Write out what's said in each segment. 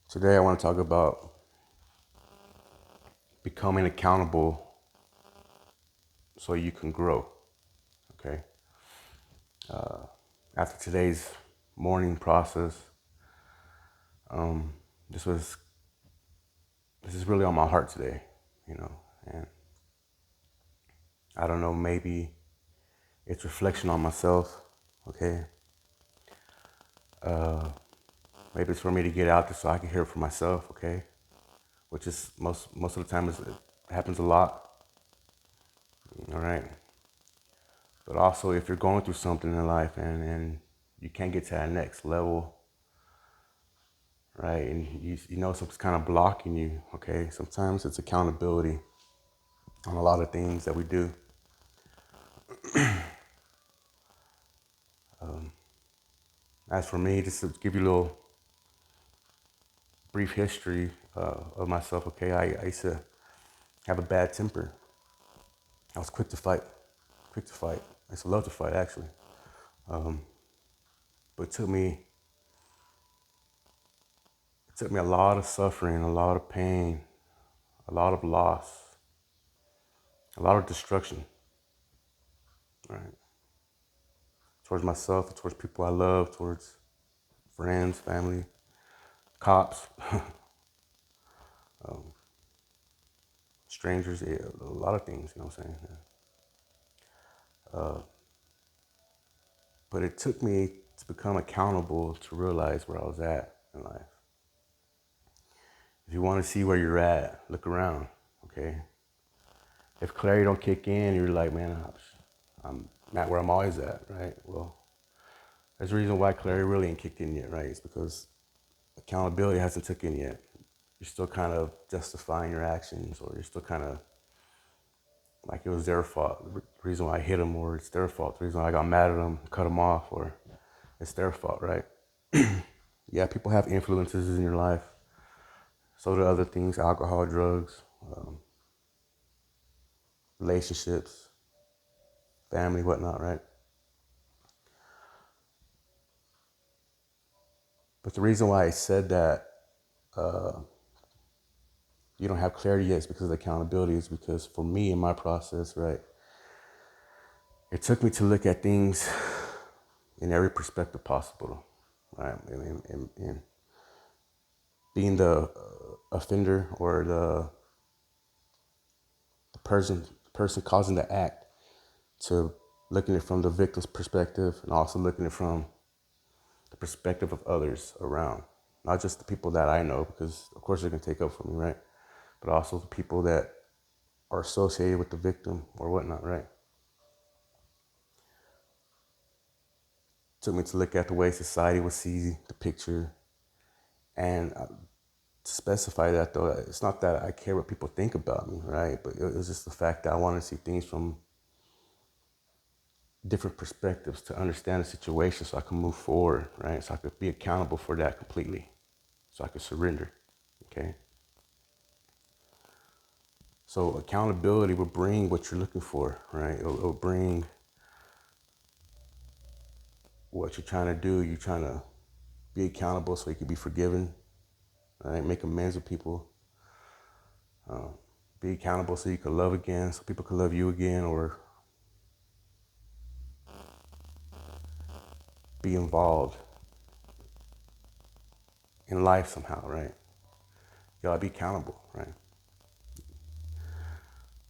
Today, I want to talk about becoming accountable so you can grow. Okay. After today's morning process, um, this was this is really on my heart today. You know, and I don't know. Maybe it's reflection on myself. Okay. Maybe it's for me to get out there so I can hear it for myself. Okay. Which is most of the time it happens a lot. All right. But also, if you're going through something in life and you can't get to that next level, right? And you know something's kind of blocking you, okay? Sometimes it's accountability on a lot of things that we do. As for me, just to give you a little brief history of myself, okay? I used to have a bad temper. I was quick to fight, quick to fight. I used to love to fight, actually. But it took me a lot of suffering, a lot of pain, a lot of loss, a lot of destruction, right? Towards myself, towards people I love, towards friends, family, cops, strangers, yeah, a lot of things, you know what I'm saying? But it took me to become accountable to realize where I was at in life. If you want to see where you're at, look around, okay? If clarity don't kick in, you're like, man, I'm not where I'm always at, right? Well, there's a reason why clarity really ain't kicked in yet, right? It's because accountability hasn't took in yet. You're still kind of justifying your actions, or you're still kind of like it was their fault. The reason why I hit them, or it's their fault. The reason why I got mad at them, cut them off, or it's their fault, right? Yeah, people have influences in your life. So do other things: alcohol, drugs, relationships, family, whatnot, right? But the reason why I said that you don't have clarity yet is because of accountability. Is because for me in my process, right, it took me to look at things in every perspective possible, right? And being the offender or the person causing the act, to looking at it from the victim's perspective and also looking at it from the perspective of others around. Not just the people that I know, because of course they're gonna take up for me, right? But also the people that are associated with the victim or whatnot, right? It took me to look at the way society would see the picture, and to specify that though, it's not that I care what people think about me, right? But it was just the fact that I want to see things from different perspectives to understand the situation so I can move forward, right? So I could be accountable for that completely. So I could surrender. Okay. So accountability will bring what you're looking for, right? It'll bring what you're trying to do. You're trying to be accountable so you can be forgiven, right? Make amends with people. Be accountable so you can love again, so people can love you again, or be involved in life somehow, right? You gotta be accountable, right?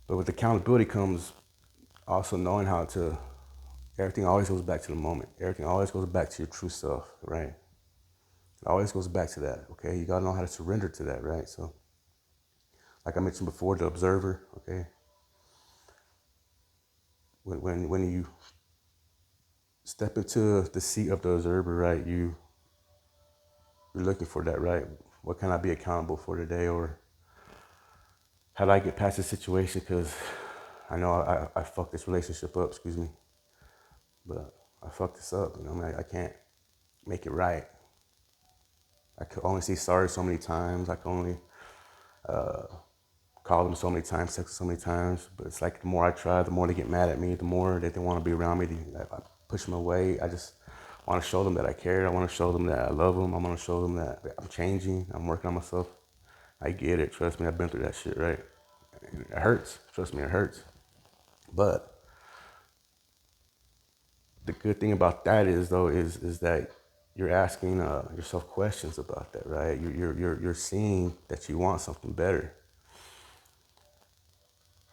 But with accountability comes also knowing how to, everything always goes back to the moment. Everything always goes back to your true self, right? It always goes back to that, okay? You gotta know how to surrender to that, right? So, like I mentioned before, the observer, okay? When you step into the seat of the observer, right, you're looking for that, right? What can I be accountable for today? Or how do I get past this situation? Because I know I fucked this relationship up, excuse me, but I fucked this up, you know, I can't make it right. I could only say sorry so many times. I can only call them so many times, text them so many times. But it's like the more I try, the more they get mad at me. The more that they want to be around me, I push them away. want to show them that I care. I want to show them that I love them. I want to show them that I'm changing. I'm working on myself. I get it. Trust me, I've been through that shit, right? It hurts. Trust me, it hurts. But the good thing about that is, though, is that you're asking yourself questions about that, right? You're seeing that you want something better,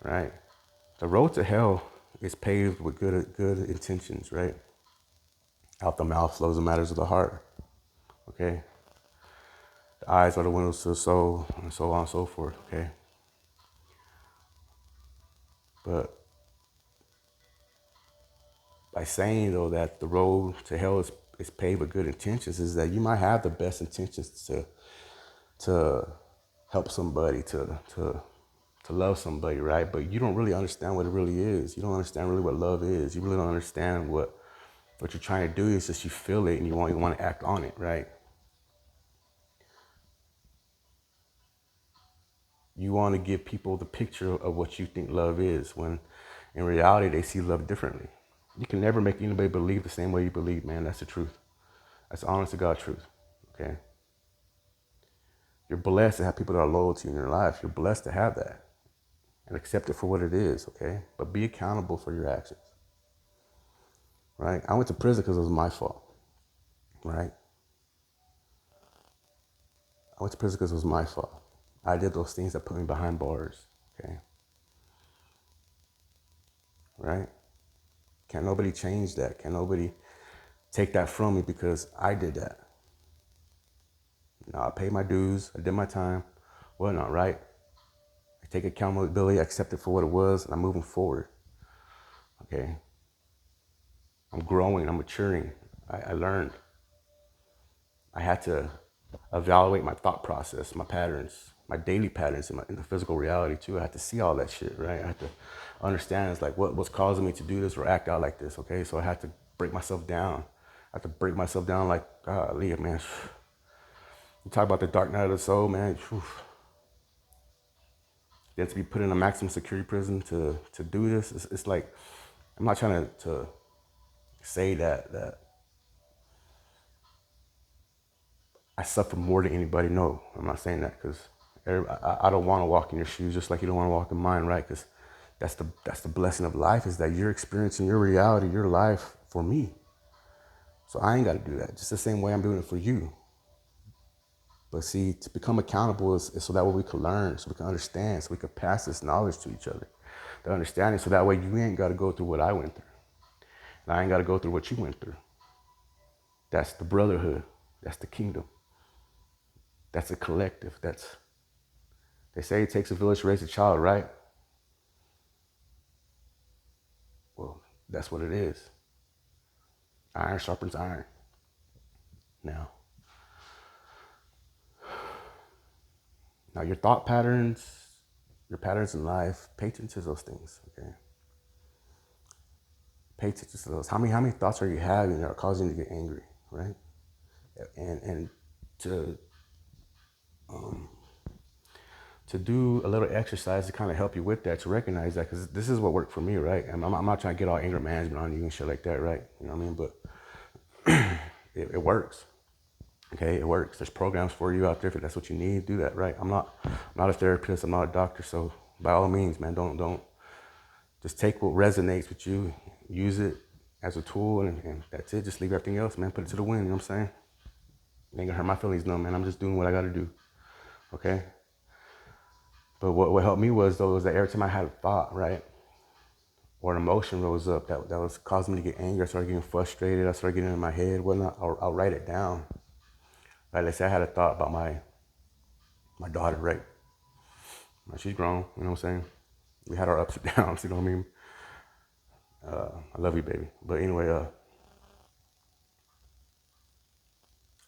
right? The road to hell is paved with good intentions, right? Out the mouth flows the matters of the heart. Okay, the eyes are the windows to the soul, and so on and so forth. Okay, but by saying though that the road to hell is paved with good intentions, is that you might have the best intentions to help somebody, to love somebody, right? But you don't really understand what it really is. You don't understand really what love is. You really don't understand what you're trying to do is just you feel it and you want to act on it, right? You want to give people the picture of what you think love is, when in reality they see love differently. You can never make anybody believe the same way you believe, man. That's the truth. That's the honest to God truth. Okay. You're blessed to have people that are loyal to you in your life. You're blessed to have that and accept it for what it is. Okay. But be accountable for your actions. Right. I went to prison because it was my fault. Right. I went to prison because it was my fault. I did those things that put me behind bars. Okay. Right. Can't nobody change that. Can't nobody take that from me because I did that. I paid my dues. I did my time. Whatnot, right? I take accountability, I accept it for what it was, and I'm moving forward. Okay? I'm growing. I'm maturing. I learned. I had to evaluate my thought process, my patterns, my daily patterns in the physical reality too. I had to see all that shit, right? I had to understand it's like what's causing me to do this or act out like this, okay? So I had to break myself down. I had to break myself down like, golly, man. You talk about the dark night of the soul, man. Then to be put in a maximum security prison to do this, it's like, I'm not trying to say that I suffer more than anybody. No, I'm not saying that, because I don't want to walk in your shoes just like you don't want to walk in mine, right? Because that's the blessing of life, is that you're experiencing your reality, your life for me. So I ain't got to do that. Just the same way I'm doing it for you. But see, to become accountable is so that way we can learn, so we can understand, so we can pass this knowledge to each other. The understanding, so that way you ain't got to go through what I went through. And I ain't got to go through what you went through. That's the brotherhood. That's the kingdom. That's a collective. They say it takes a village to raise a child, right? Well, that's what it is. Iron sharpens iron. Now your thought patterns, your patterns in life, pay attention to those things, okay? Pay attention to those. How many thoughts are you having that are causing you to get angry, right? And to do a little exercise to kind of help you with that, to recognize that, because this is what worked for me, right? And I'm not trying to get all anger management on you and shit like that, right? You know what I mean? But it works. Okay, it works. There's programs for you out there if that's what you need. Do that, right? I'm not a therapist. I'm not a doctor. So by all means, man, don't just take what resonates with you, use it as a tool, and that's it. Just leave everything else, man. Put it to the wind. You know what I'm saying? It ain't gonna hurt my feelings, no, man. I'm just doing what I gotta do. Okay. But what helped me was that every time I had a thought, right, or an emotion rose up that was causing me to get angry, I started getting frustrated, I started getting in my head, whatnot, I'll write it down. Like, let's say I had a thought about my daughter, right? She's grown, you know what I'm saying? We had our ups and downs, you know what I mean? I love you, baby. But anyway,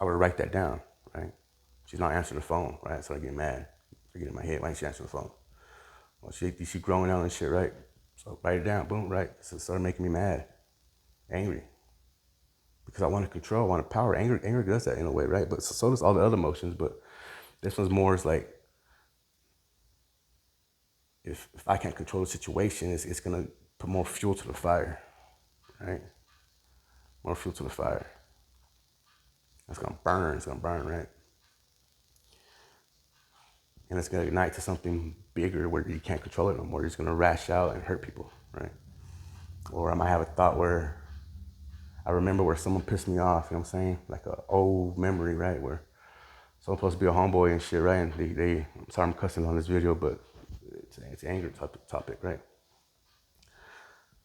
I would write that down, right? She's not answering the phone, right? So I get mad. I get in my head, why ain't she answering the phone? Well, she growing out and shit, right? So write it down, boom, right? So it started making me mad, angry. Because I want to control, I want to power. Anger does that in a way, right? But so does all the other emotions. But this one's more is like, if I can't control the situation, it's gonna put more fuel to the fire, right? More fuel to the fire. It's gonna burn. It's gonna burn, right? And it's gonna ignite to something bigger where you can't control it no more. You're just gonna rash out and hurt people, right? Or I might have a thought where I remember where someone pissed me off. You know what I'm saying? Like an old memory, right? Where someone's supposed to be a homeboy and shit, right? And I'm sorry I'm cussing on this video, but it's an anger topic, right?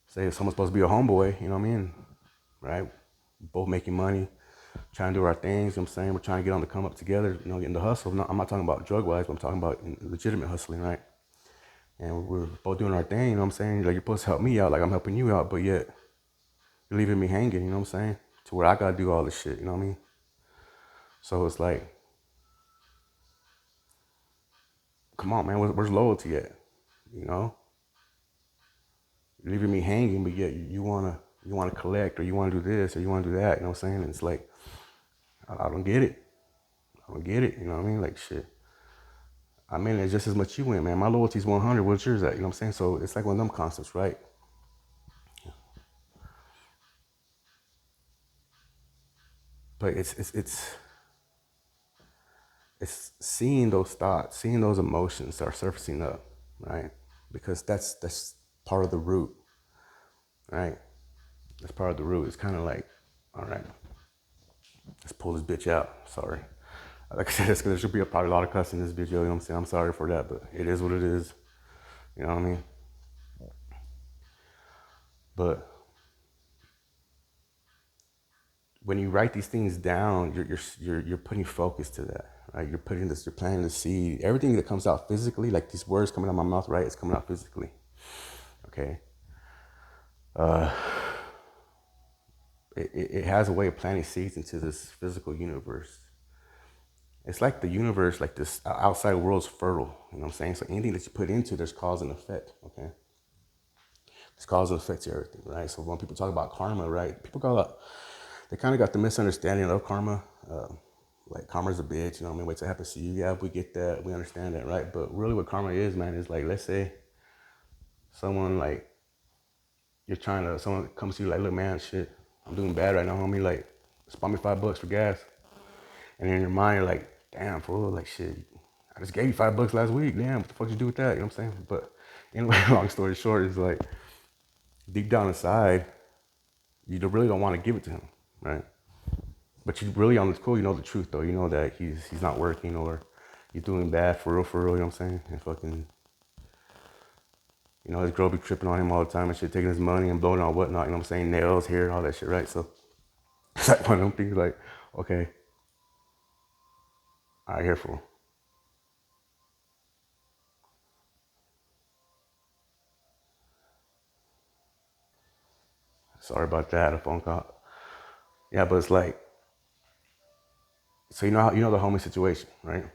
Say if someone's supposed to be a homeboy, you know what I mean? Right? Both making money, trying to do our things, you know what I'm saying? We're trying to get on the come up together, you know, getting the hustle. I'm not talking about drug wise, but I'm talking about legitimate hustling, right? And we're both doing our thing, you know what I'm saying? Like, you're supposed to help me out, like I'm helping you out, but yet you're leaving me hanging, you know what I'm saying? To where I gotta do all this shit, you know what I mean? So it's like, come on, man, where's loyalty at? You know? You're leaving me hanging, but yet you wanna collect, or you wanna do this, or you wanna do that, you know what I'm saying? And it's like, I don't get it. I don't get it, you know what I mean? Like, shit. I mean, it's just as much you win, man. My loyalty's 100. What's yours at? You know what I'm saying? So it's like one of them concepts, right? But it's seeing those thoughts, seeing those emotions start surfacing up, right? Because that's part of the root, right? That's part of the root. It's kind of like, all right, let's pull this bitch out. Sorry. Like I said, there should be probably a lot of cussing in this video. You know what I'm saying? I'm sorry for that, but it is what it is. You know what I mean? But when you write these things down, you're putting focus to that, right? You're planting the seed. Everything that comes out physically, like these words coming out of my mouth, right? It's coming out physically, okay? It has a way of planting seeds into this physical universe. It's like the universe, like this outside world's fertile. You know what I'm saying? So anything that you put into, there's cause and effect, okay? There's cause and effect to everything, right? So when people talk about karma, right? They kind of got the misunderstanding of karma. Like karma's a bitch, you know what I mean? Wait till it happens to you. Yeah, we get that, we understand that, right? But really what karma is, man, is like, let's say someone like, someone comes to you like, look, man, shit, I'm doing bad right now, homie. Like, spot me $5 for gas. And in your mind, you're like, damn, fool, like, shit, I just gave you $5 last week. Damn, what the fuck did you do with that? You know what I'm saying? But anyway, long story short, is like, deep down inside, you really don't want to give it to him, right? But you really on this cool, you know the truth though. You know that he's not working, or he's doing bad for real, you know what I'm saying? And fucking, you know, his girl be tripping on him all the time and shit, taking his money and blowing on whatnot, you know what I'm saying? Nails, hair, all that shit, right? So it's like one of them things like, okay, all right, here for. Sorry about that, a phone call. Yeah, but it's like, so you know the homie situation, right?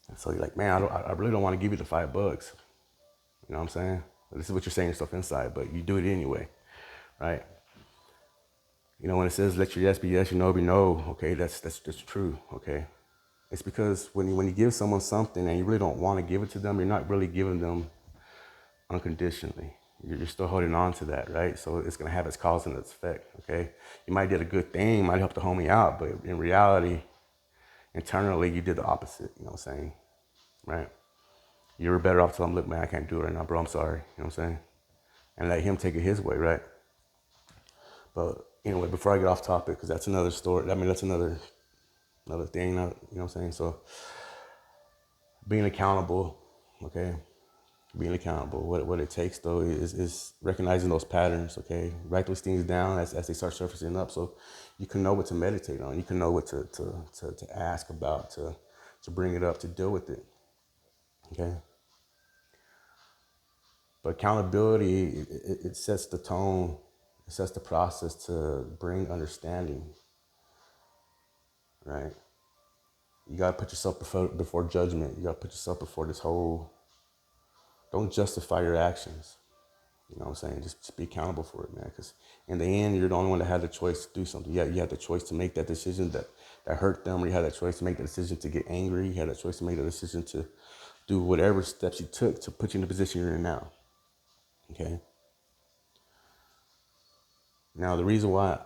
And so you're like, man, I really don't want to give you the $5. You know what I'm saying? This is what you're saying yourself inside, but you do it anyway, right? You know, when it says let your yes be yes, your no be no, okay, that's true, okay? It's because when you give someone something and you really don't want to give it to them, you're not really giving them unconditionally. You're still holding on to that, right? So it's gonna have its cause and its effect, okay? You might did a good thing, might help the homie out, but in reality, internally, you did the opposite, you know what I'm saying, right? You were better off telling him, look, man, I can't do it right now, bro, I'm sorry, you know what I'm saying? And let him take it his way, right? But anyway, before I get off topic, because that's another story. I mean, that's another thing. You know what I'm saying? So being accountable, okay, being accountable. What it takes though is recognizing those patterns. Okay, write those things down as they start surfacing up, so you can know what to meditate on. You can know what to ask about, to bring it up, to deal with it. Okay. But accountability, it sets the tone, it sets the process to bring understanding, right? You gotta put yourself before judgment. You gotta put yourself before this whole, don't justify your actions. You know what I'm saying? Just be accountable for it, man. Because in the end, you're the only one that had the choice to do something. You had the choice to make that decision that hurt them, or you had that choice to make the decision to get angry. You had that choice to make the decision to do whatever steps you took to put you in the position you're in now. Okay? Now, the reason why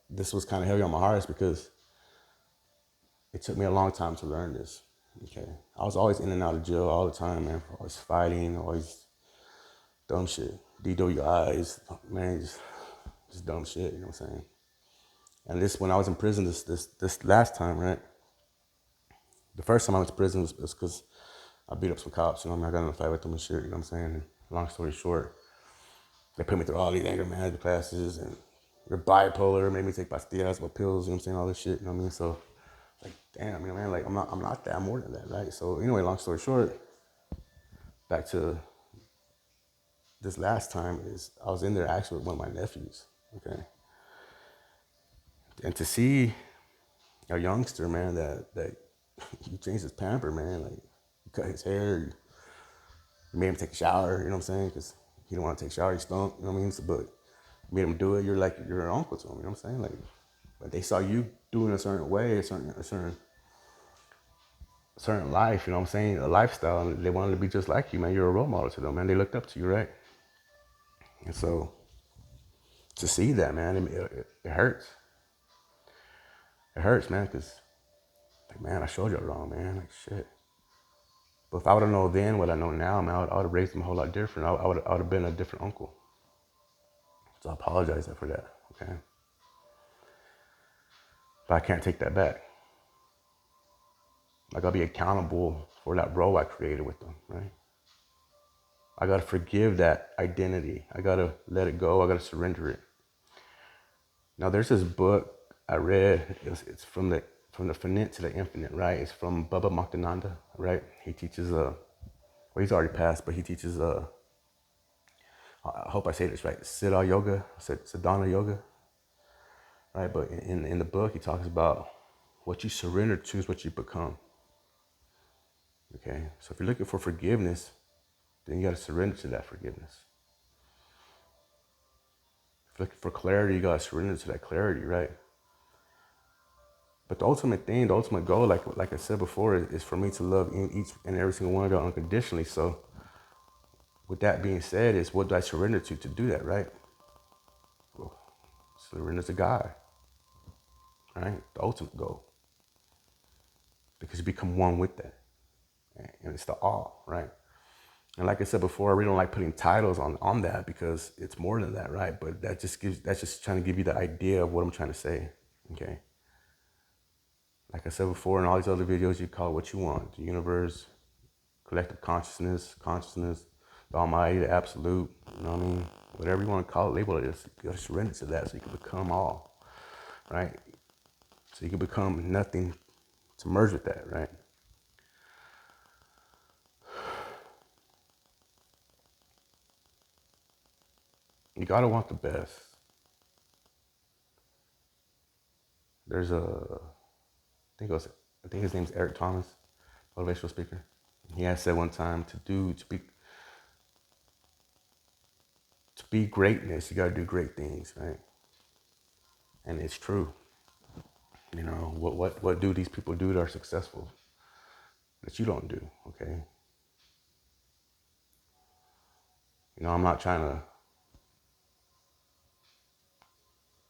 this was kind of heavy on my heart is because it took me a long time to learn this. Okay, I was always in and out of jail all the time, man. Always fighting, always dumb shit. DWIs, man, just dumb shit. You know what I'm saying? And this, when I was in prison, this last time, right? The first time I went to prison was because I beat up some cops. You know what I mean? I got in a fight with them and shit. You know what I'm saying? And long story short, they put me through all these anger management classes, and they're bipolar, made me take pastillas with pills. You know what I'm saying? All this shit. You know what I mean? So, like, damn, you know, man, like I'm not that. I'm more than that, right? So anyway, long story short, back to this last time is I was in there actually with one of my nephews. Okay, and to see a youngster, man, that you changed his pamper, man, like you cut his hair, you made him take a shower. You know what I'm saying? Because he didn't want to take a shower, he stunk. You know what I mean? So, but you made him do it. You're like you're an uncle to him. You know what I'm saying? Like, but they saw you doing a certain way, a certain life, you know what I'm saying, a lifestyle, and they wanted to be just like you, man. You're a role model to them, man. They looked up to you, right? And so to see that, man, it hurts. It hurts, man, because, like, man, I showed y'all wrong, man. Like, shit. But if I would have known then what I know now, man, I would have raised them a whole lot different. I would have been a different uncle. So I apologize for that, okay? But I can't take that back. I gotta be accountable for that role I created with them, right? I gotta forgive that identity. I gotta let it go. I gotta surrender it. Now, there's this book I read. It's from the finite to the infinite, right? It's from Baba Muktananda, right? He teaches well, he's already passed, but he teaches I hope I say this right, Siddha Yoga, Sadhana Yoga, right? But in the book, he talks about what you surrender to is what you become. Okay, so if you're looking for forgiveness, then you got to surrender to that forgiveness. If you're looking for clarity, you got to surrender to that clarity, right? But the ultimate thing, the ultimate goal, like I said before, is for me to love each and every single one of y'all unconditionally. So with that being said, is what do I surrender to do that, right? Well, surrender to God, right? The ultimate goal. Because you become one with that. And it's the all, right? And like I said before, I really don't like putting titles on that because it's more than that, right? But that's just trying to give you the idea of what I'm trying to say, okay? Like I said before, in all these other videos, you call it what you want. The universe, collective consciousness, the almighty, the absolute, you know what I mean? Whatever you want to call it, label it, you got to surrender to that so you can become all, right? So you can become nothing to merge with that, right? You got to want the best. There's I think his name's Eric Thomas, motivational speaker. He has said one time to be greatness, you gotta do great things, right? And it's true. You know, what do these people do that are successful that you don't do, okay? You know, I'm not trying to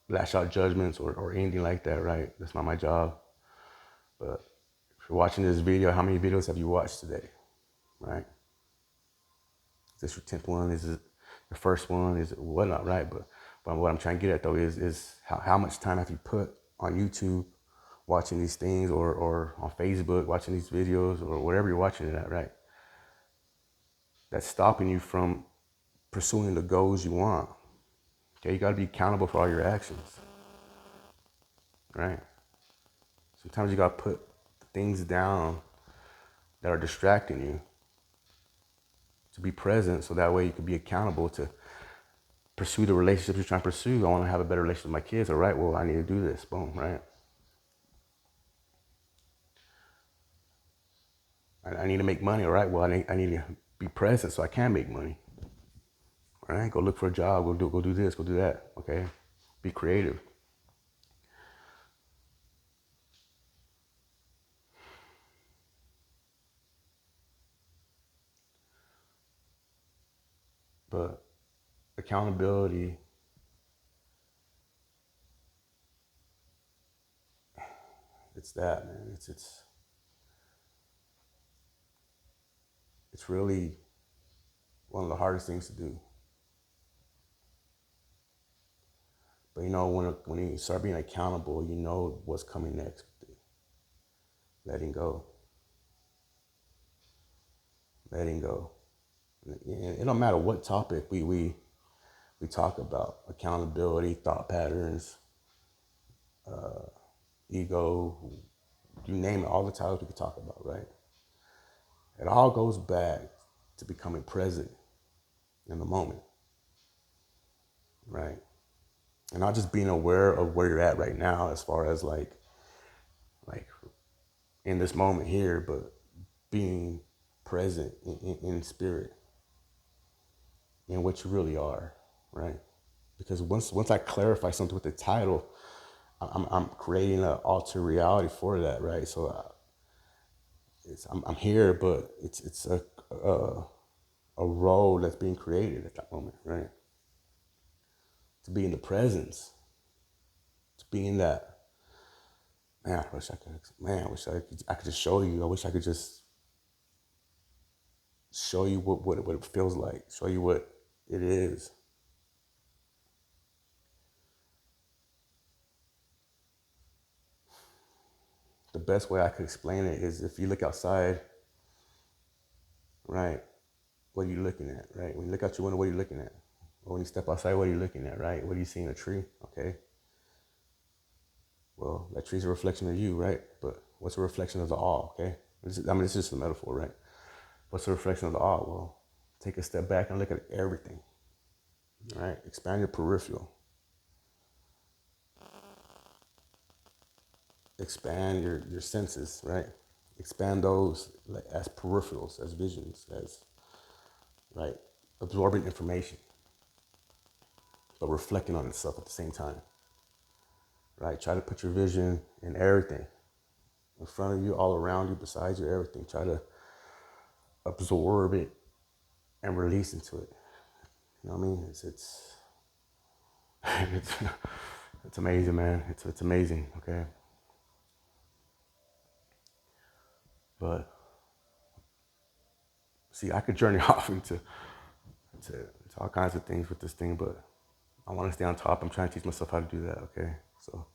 lash out judgments or anything like that, right? That's not my job. But if you're watching this video, how many videos have you watched today, right? Is this your 10th one? Is it your first one? Is it whatnot, right? But what I'm trying to get at though is how much time have you put on YouTube watching these things or on Facebook watching these videos or whatever you're watching it at, right? That's stopping you from pursuing the goals you want. Okay, you gotta be accountable for all your actions, right? Sometimes you gotta put things down that are distracting you to be present so that way you can be accountable to pursue the relationships you're trying to pursue. I want to have a better relationship with my kids. All right, well, I need to do this. Boom, right? I need to make money. All right, well, I need to be present so I can make money. All right, go look for a job. Go do this. Go do that. Okay, be creative. But accountability it's that, man. It's really one of the hardest things to do. But you know, when you start being accountable, you know what's coming next. Letting go. Letting go. It don't matter what topic we talk about. Accountability, thought patterns, ego, you name it, all the titles we could talk about, right? It all goes back to becoming present in the moment, right? And not just being aware of where you're at right now as far as like in this moment here, but being present in spirit, in what you really are, right? Because once I clarify something with the title, I'm creating an alter reality for that, right? So I'm here, but it's a role that's being created at that moment, right? To be in the presence, to be in that. Man, I wish I could. Man, I could just show you. I wish I could just show you what it feels like. Show you what it is. The best way I could explain it is if you look outside, right? What are you looking at, right? When you look out your window, what are you looking at? Or when you step outside, what are you looking at, right? What do you see in a tree? Okay. Well, that tree's a reflection of you, right? But what's a reflection of the all, okay? This is just a metaphor, right? What's a reflection of the all? Well, take a step back and look at everything, right? Expand your peripheral. Expand your senses, right? Expand those like, as peripherals, as visions, as, right? Absorbing information, but reflecting on itself at the same time, right? Try to put your vision in everything in front of you, all around you, beside you, everything. Try to absorb it and release into it. You know what I mean? It's it's, it's amazing, man. It's amazing. Okay, but see, I could journey off to all kinds of things with this thing, but I want to stay on top. I'm trying to teach myself how to do that. Okay, so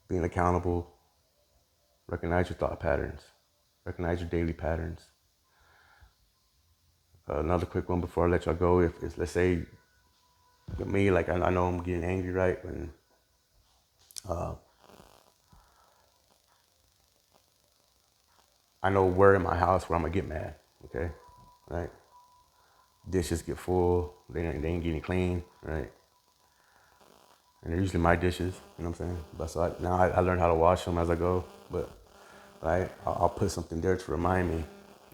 being accountable, recognize your thought patterns, recognize your daily patterns. Another quick one before I let y'all go. If it's, let's say, with me, like I know I'm getting angry, right? When I know where in my house where I'm gonna get mad. Okay, right? Dishes get full, they ain't getting clean, right? And they're usually my dishes, you know what I'm saying? But so now I learn how to wash them as I go, but right, I'll put something there to remind me,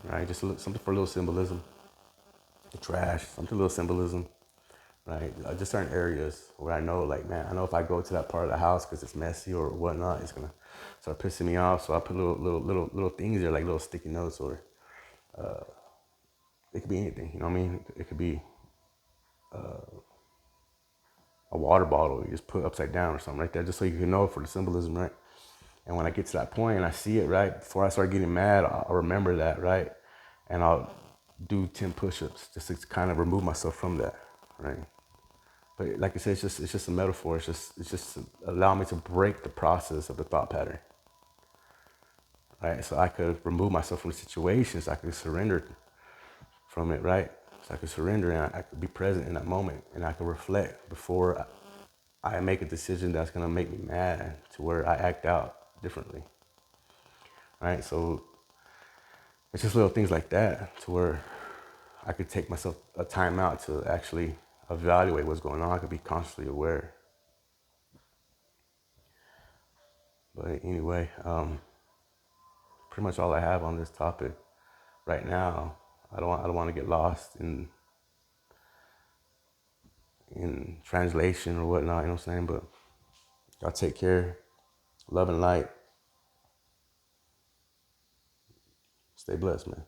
right? Just something for a little symbolism. The trash, something a little symbolism, right? Just certain areas where I know, like, man, I know if I go to that part of the house because it's messy or whatnot, it's gonna start pissing me off. So I put little things there, like little sticky notes, or it could be anything, you know what I mean? It could be a water bottle you just put upside down or something like that, just so you can know for the symbolism, right? And when I get to that point and I see it, right, before I start getting mad, I'll remember that, right? And I'll do 10 push-ups just to kind of remove myself from that, right? But like I said, it's just a metaphor. It's just to allow me to break the process of the thought pattern, right? So I could remove myself from the situations. I could surrender from it, right? So I could surrender and I could be present in that moment and I could reflect before I make a decision that's gonna make me mad to where I act out differently, right? So it's just little things like that to where I could take myself a time out to actually evaluate what's going on. I could be consciously aware. But anyway, pretty much all I have on this topic right now. I don't want to get lost in translation or whatnot. You know what I'm saying? But y'all take care. Love and light. Stay blessed, man.